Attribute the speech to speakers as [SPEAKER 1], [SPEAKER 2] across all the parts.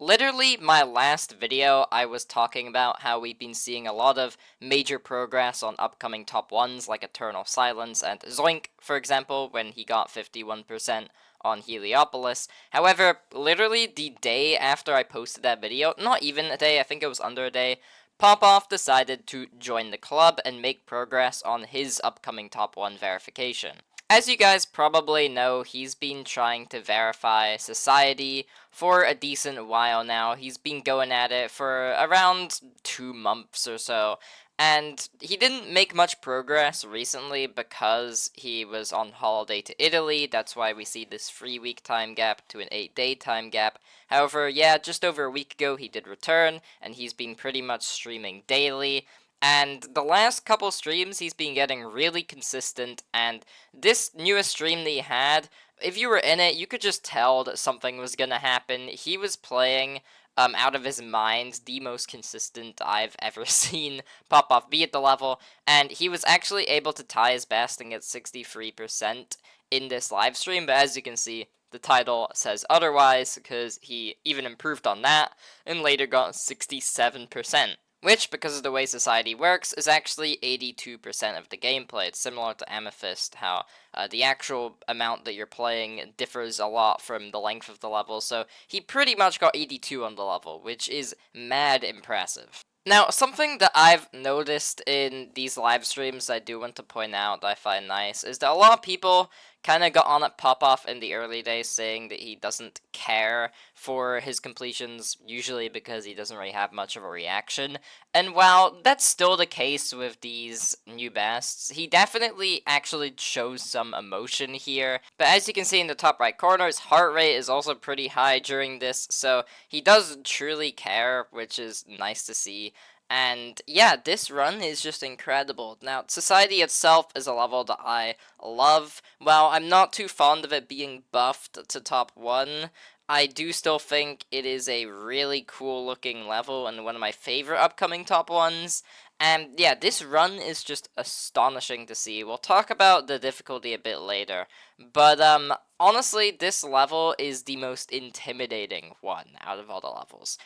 [SPEAKER 1] Literally, my last video, I was talking about how we've been seeing a lot of major progress on upcoming top 1s like Eternal Silence and Zoink, for example, when he got 51% on Heliopolis. However, literally the day after I posted that video, not even a day, I think it was under a day, Popoff decided to join the club and make progress on his upcoming top 1 verification. As you guys probably know, he's been trying to verify Society for a decent while now. He's been going at it for around 2 months or so, and he didn't make much progress recently because he was on holiday to Italy. That's why we see this 3-week time gap to an 8-day time gap. However, yeah, just over a week ago he did return, and he's been pretty much streaming daily. And the last couple streams, he's been getting really consistent, and this newest stream that he had, if you were in it, you could just tell that something was gonna happen. He was playing out of his mind, the most consistent I've ever seen Popoff be at the level, and he was actually able to tie his best and get 63% in this live stream, but as you can see, the title says otherwise, because he even improved on that, and later got 67%. Which, because of the way Society works, is actually 82% of the gameplay. It's similar to Amethyst, how the actual amount that you're playing differs a lot from the length of the level, so he pretty much got 82 on the level, which is mad impressive. Now, something that I've noticed in these live streams I do want to point out that I find nice is that a lot of people kind of got on at Popoff in the early days saying that he doesn't care for his completions, usually because he doesn't really have much of a reaction. And while that's still the case with these new bests, he definitely actually shows some emotion here. But as you can see in the top right corner, his heart rate is also pretty high during this, so he does truly care, which is nice to see. And yeah, this run is just incredible. Now, Society itself is a level that I love. While I'm not too fond of it being buffed to top 1, I do still think it is a really cool looking level and one of my favorite upcoming top 1s. And yeah, this run is just astonishing to see. We'll talk about the difficulty a bit later. But honestly, this level is the most intimidating one out of all the levels.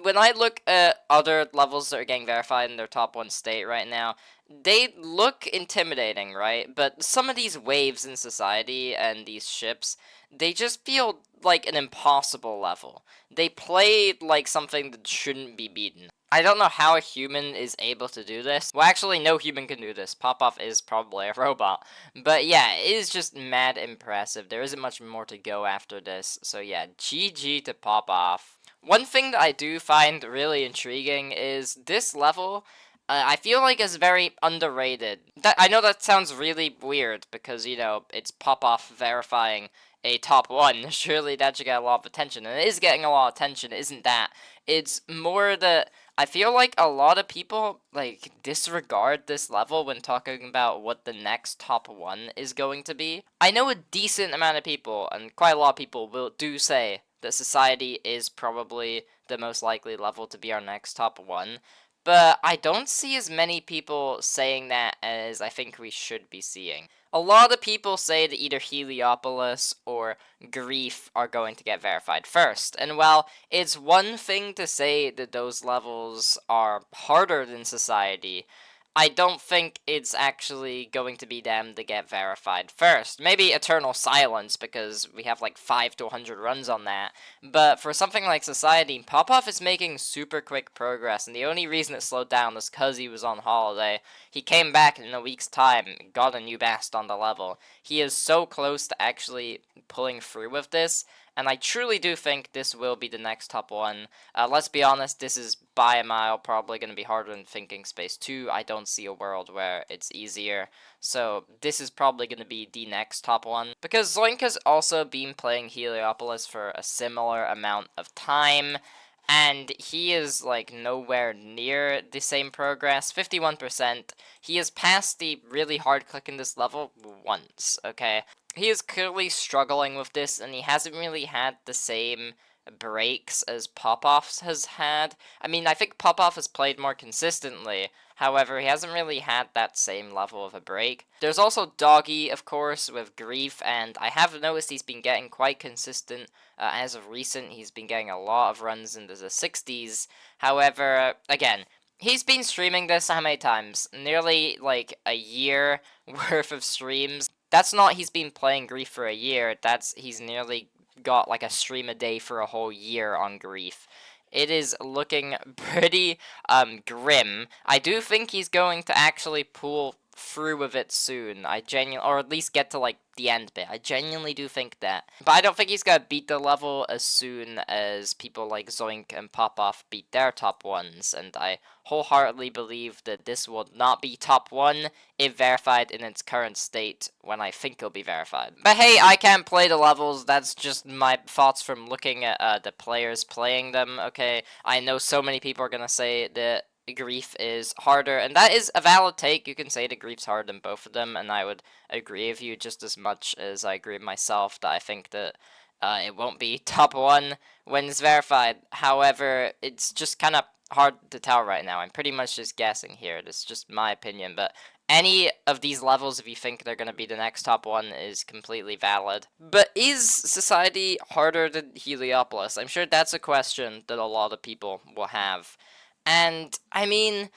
[SPEAKER 1] When I look at other levels that are getting verified in their top 1 state right now, they look intimidating, right? But some of these waves in Society and these ships, they just feel like an impossible level. They play like something that shouldn't be beaten. I don't know how a human is able to do this. Well, actually, no human can do this. Popoff is probably a robot. But yeah, it is just mad impressive. There isn't much more to go after this. So yeah, GG to Popoff. One thing that I do find really intriguing is this level, I feel like is very underrated. I know that sounds really weird because, you know, it's Popoff verifying a top 1. Surely that should get a lot of attention, and it is getting a lot of attention, isn't that? It's more that I feel like a lot of people, like, disregard this level when talking about what the next top 1 is going to be. I know a decent amount of people, and quite a lot of people do say that Society is probably the most likely level to be our next top 1, but I don't see as many people saying that as I think we should be seeing. A lot of people say that either Heliopolis or Grief are going to get verified first, and while it's one thing to say that those levels are harder than Society, I don't think it's actually going to be them to get verified first. Maybe Eternal Silence, because we have like 5 to 100 runs on that. But for something like Society, Popoff is making super quick progress, and the only reason it slowed down was because he was on holiday. He came back in a week's time, got a new best on the level. He is so close to actually pulling through with this, and I truly do think this will be the next top 1. Let's be honest, this is by a mile probably going to be harder than Thinking Space 2. I don't see a world where it's easier. So this is probably going to be the next top 1. Because Zoink has also been playing Heliopolis for a similar amount of time, and he is like nowhere near the same progress. 51%. He has passed the really hard click in this level once, okay? He is clearly struggling with this, and he hasn't really had the same breaks as Popoff's has had. I mean, I think Popoff has played more consistently. However, he hasn't really had that same level of a break. There's also Doggy, of course, with Grief, and I have noticed he's been getting quite consistent as of recent. He's been getting a lot of runs into the 60s. However, again, he's been streaming this how many times? Nearly like a year worth of streams. That's not he's been playing Grief for a year. That's he's nearly got like a stream a day for a whole year on Grief. It is looking pretty grim. I do think he's going to actually pull through with it soon. I genuinely, or at least get to like the end bit. I genuinely do think that. But I don't think he's gonna beat the level as soon as people like Zoink and Popoff beat their top ones. And I wholeheartedly believe that this will not be top one if verified in its current state when I think it'll be verified. But hey, I can't play the levels. That's just my thoughts from looking at the players playing them. Okay, I know so many people are gonna say that Grief is harder, and that is a valid take. You can say that Grief's harder than both of them, and I would agree with you just as much as I agree with myself that I think that it won't be top one when it's verified. However, it's just kind of hard to tell right now. I'm pretty much just guessing here. This is just my opinion, but any of these levels, if you think they're going to be the next top one, is completely valid. But is Society harder than Heliopolis? I'm sure that's a question that a lot of people will have. And, I mean,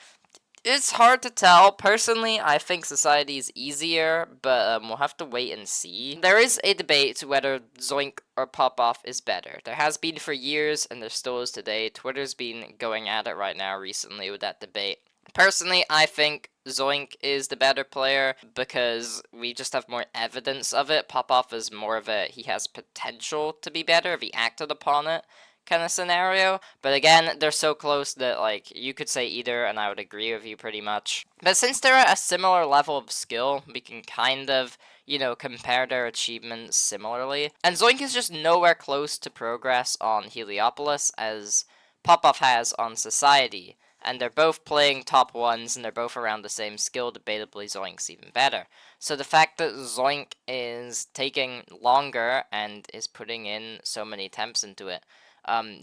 [SPEAKER 1] it's hard to tell. Personally, I think Society is easier, but we'll have to wait and see. There is a debate whether Zoink or Popoff is better. There has been for years, and there still is today. Twitter's been going at it right now recently with that debate. Personally, I think Zoink is the better player because we just have more evidence of it. Popoff is more of a, he has potential to be better if he acted upon it kind of scenario. But again, they're so close that like you could say either and I would agree with you pretty much. But since they're at a similar level of skill, we can kind of, you know, compare their achievements similarly. And Zoink is just nowhere close to progress on Heliopolis as Popoff has on Society. And they're both playing top ones and they're both around the same skill. Debatably, Zoink's even better. So the fact that Zoink is taking longer and is putting in so many attempts into it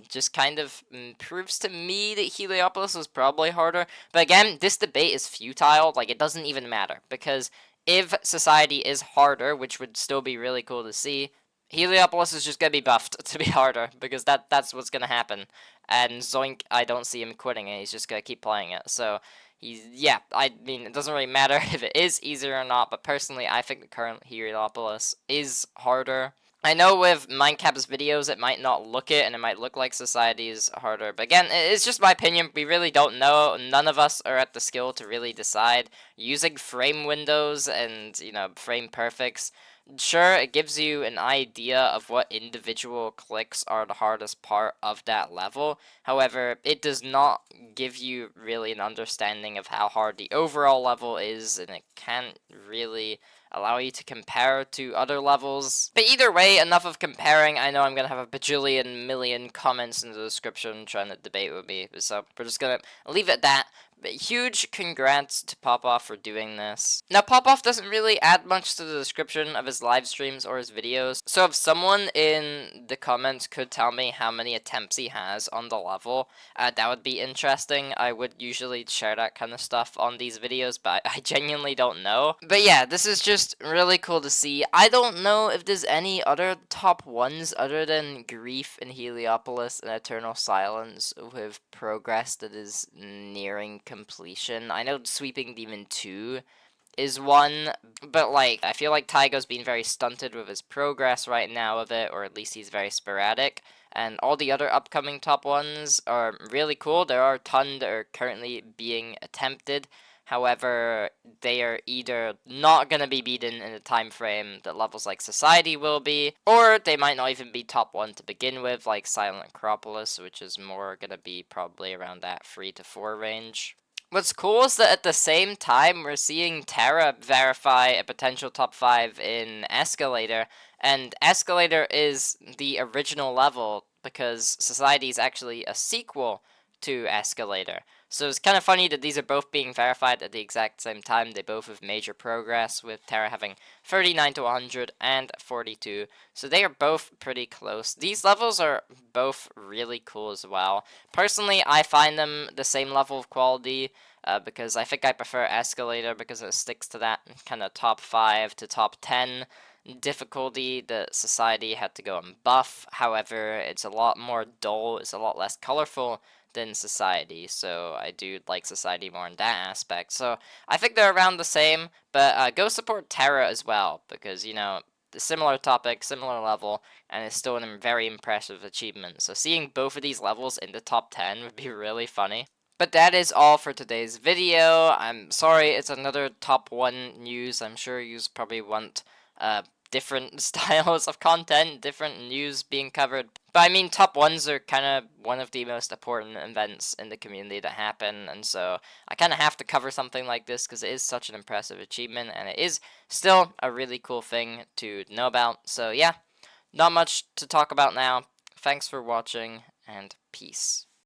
[SPEAKER 1] just kind of proves to me that Heliopolis was probably harder. But again, this debate is futile. Like, it doesn't even matter. Because if Society is harder, which would still be really cool to see, Heliopolis is just going to be buffed to be harder. Because that's what's going to happen. And Zoink, I don't see him quitting it. He's just going to keep playing it. So, yeah, I mean, it doesn't really matter if it is easier or not. But personally, I think the current Heliopolis is harder. I know with Mindcap's videos, it might not look it, and it might look like Society is harder. But again, it's just my opinion. We really don't know. None of us are at the skill to really decide. Using frame windows and, you know, frame perfects, sure, it gives you an idea of what individual clicks are the hardest part of that level. However, it does not give you really an understanding of how hard the overall level is, and it can't really allow you to compare to other levels. But either way, enough of comparing. I know I'm gonna have a bajillion million comments in the description trying to debate with me, so we're just gonna leave it at that. But huge congrats to Popoff for doing this. Now, Popoff doesn't really add much to the description of his live streams or his videos, so if someone in the comments could tell me how many attempts he has on the level, that would be interesting. I would usually share that kind of stuff on these videos, but I genuinely don't know. But yeah, this is just really cool to see. I don't know if there's any other top ones other than Grief and Heliopolis and Eternal Silence with progress that is nearing completion. I know Sweeping Demon 2 is one, but like, I feel like Taigo's been very stunted with his progress right now of it, or at least he's very sporadic. And all the other upcoming top ones are really cool. There are a ton that are currently being attempted. However, they are either not going to be beaten in a time frame that levels like Society will be, or they might not even be top 1 to begin with, like Silent Acropolis, which is more going to be probably around that 3 to 4 range. What's cool is that at the same time, we're seeing Terra verify a potential top 5 in Escalator, and Escalator is the original level because Society is actually a sequel to Escalator. So it's kind of funny that these are both being verified at the exact same time. They both have major progress, with Terra having 39 to 100 and 42. So they are both pretty close. These levels are both really cool as well. Personally, I find them the same level of quality. Because I think I prefer Escalator because it sticks to that kind of top 5 to top 10 difficulty. The Society had to go on buff. However, it's a lot more dull, it's a lot less colorful than Society, so I do like Society more in that aspect. So I think they're around the same, but go support Terra as well, because, you know, similar topic, similar level, and it's still a very impressive achievement. So seeing both of these levels in the top 10 would be really funny. But that is all for today's video. I'm sorry it's another top 1 news. I'm sure you probably want different styles of content, different news being covered. But I mean, top 1s are kind of one of the most important events in the community that happen, and so I kind of have to cover something like this because it is such an impressive achievement, and it is still a really cool thing to know about. So yeah, not much to talk about now. Thanks for watching, and peace.